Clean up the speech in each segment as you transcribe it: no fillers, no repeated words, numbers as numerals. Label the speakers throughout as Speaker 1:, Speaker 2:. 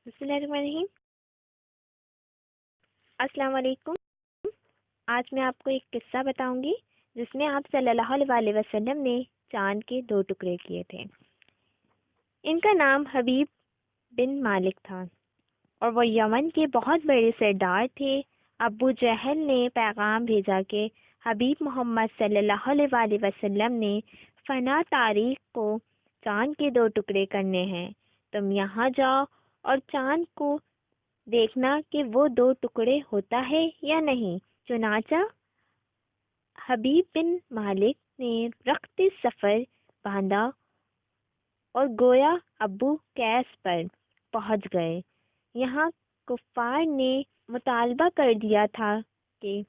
Speaker 1: بسم اللہ الرحمن الرحیم۔ السلام علیکم۔ آج میں آپ کو ایک قصہ بتاؤں گی جس میں آپ صلی اللہ علیہ وسلم نے چاند کے 2 ٹکڑے کیے تھے۔ ان کا نام حبیب بن مالک تھا اور وہ یمن کے بہت بڑے سردار تھے۔ ابو جہل نے پیغام بھیجا کہ حبیب محمد صلی اللہ علیہ وسلم نے فنا تاریخ کو چاند کے 2 ٹکڑے کرنے ہیں، تم یہاں جاؤ اور چاند کو دیکھنا کہ وہ 2 ٹکڑے ہوتا ہے یا نہیں۔ چنانچہ حبیب بن مالک نے رخت سفر باندھا اور گویا ابو قیس پر پہنچ گئے۔ یہاں کفار نے مطالبہ کر دیا تھا کہ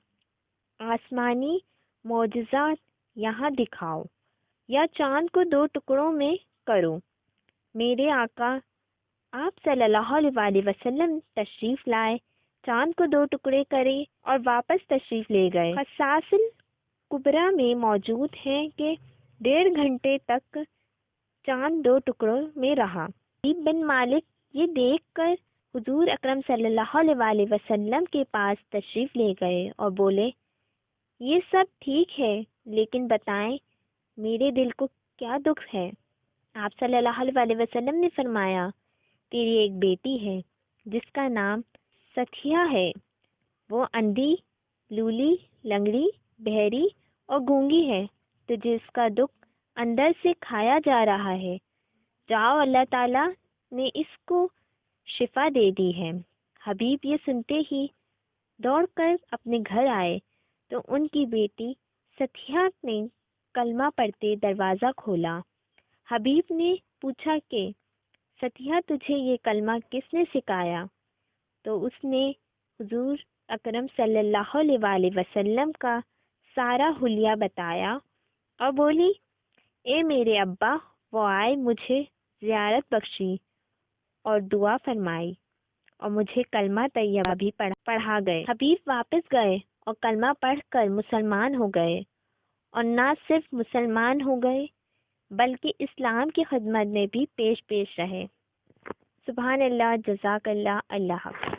Speaker 1: آسمانی معجزات یہاں دکھاؤ یا چاند کو 2 ٹکڑوں میں کرو۔ میرے آقا آپ صلی اللہ علیہ وسلم تشریف لائے، چاند کو 2 ٹکڑے کرے اور واپس تشریف لے گئے۔ قصاص الکبریٰ میں موجود ہے کہ 1.5 گھنٹے تک چاند 2 ٹکڑوں میں رہا۔ حبیب بن مالک یہ دیکھ کر حضور اکرم صلی اللہ علیہ وسلم کے پاس تشریف لے گئے اور بولے، یہ سب ٹھیک ہے لیکن بتائیں میرے دل کو کیا دکھ ہے؟ آپ صلی اللہ علیہ وسلم نے فرمایا، تیری ایک بیٹی ہے جس کا نام ستھیا ہے، وہ اندھی، لولی، لنگڑی، بہری اور گونگی ہے، تجھے اس کا دکھ اندر سے کھایا جا رہا ہے، جاؤ اللہ تعالیٰ نے اس کو شفا دے دی ہے۔ حبیب یہ سنتے ہی دوڑ کر اپنے گھر آئے تو ان کی بیٹی ستھیا نے کلمہ پڑھتے دروازہ کھولا۔ حبیب نے پوچھا کہ ستھیا تجھے یہ کلمہ کس نے سکھایا؟ تو اس نے حضور اکرم صلی اللہ علیہ وسلم کا سارا حلیہ بتایا اور بولی، اے میرے ابا، وہ آئے، مجھے زیارت بخشی اور دعا فرمائی اور مجھے کلمہ طیبہ بھی پڑھا گئے۔ حبیب واپس گئے اور کلمہ پڑھ کر مسلمان ہو گئے، اور نہ صرف مسلمان ہو گئے بلکہ اسلام کی خدمت میں بھی پیش رہے۔ سبحان اللہ، جزاک اللہ، اللہ حافظ۔